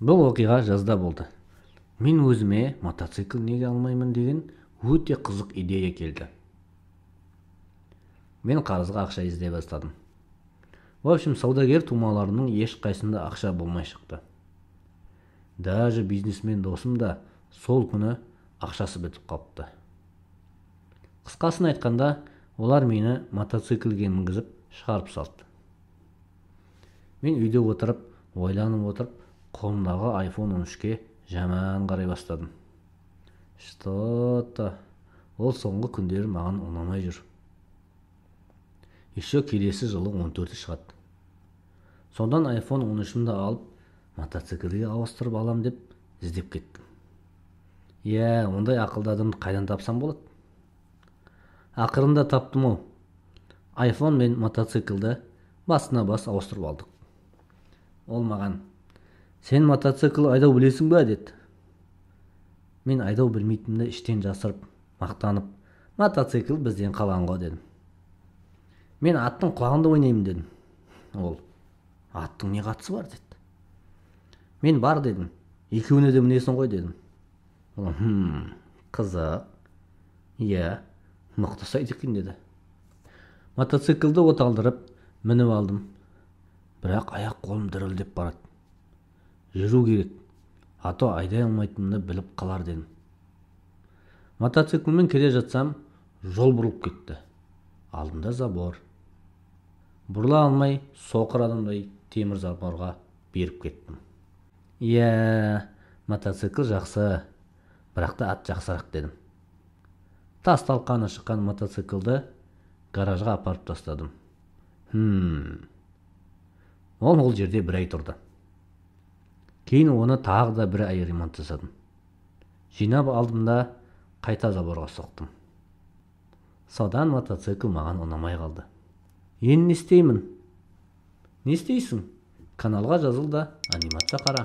Бұл оқиға жазда болды. Мен өзіме мотоцикл неге алмаймын деген өте қызық идея келді. Мен қарызға ақша іздей бастадым. В общем, саудагер тумаларының ешқайсында ақша болмай шықты. Даже бизнесмен досым да сол күні ақшасы бітіп қалыпты. Қысқасын айтқанда, олар мені мотоциклге мінгізіп шығарып салды. Мен үйде отырып, ойланып отырып, қолымдағы iPhone 13-ке жаман қарай бастадым. Что-то ол соңғы күндері маған ұнамай жүр. Еще келесі жылы 14-і шығады. Сондан iPhone 13-імді алып, мотоциклге ауыстырып алам деп іздеп кеттім. Ондай ақылды адамды қайдан тапсам болады? Ақырында таптым ол. iPhone мен мотоциклді басына бас ауыстырып алдық. Ол маған: "Сен мотоцикл айдау білесің бе?" деді. Мен айдау білмейтінімді іштен жасырып, мақтанып, "Мотоцикл бізден қалған ғой" дедім. "Мен аттың құлағында ойнаймын" дедім. Ол: "Аттың не қатысы бар?" деді. Мен "Бар" дедім. "Екеуіне де мінесің ғой" дедім. Ол: "Қызық. Мықты ұстайды екен" деді. Мотоциклді оталдырып, мініп алдым. Бірақ аяқ қолым дірілдеп барады. Жүру керек, а то айдай алмайтынымды біліп қалар дедім. Мотоциклмен келе жатсам, жол бұрылып кетті. Алдымда забор. Бұрыла алмай, соқыр адамдай темір заборға беріп кеттім. Мотоцикл жақсы, бірақ та ат жақсырақ дедім. Тас талқаны шыққан мотоциклді гаражға апарып тастадым. Ол жерде бір ай тұрды. Кейін оны тағы да бір ай ремонт жасадым. Жинап алдым да қайта заборға соқтым. Содан мотоцикл маған ұнамай қалды. Енді не істеймін? Не істейсің? Каналға жазыл да анимация қара.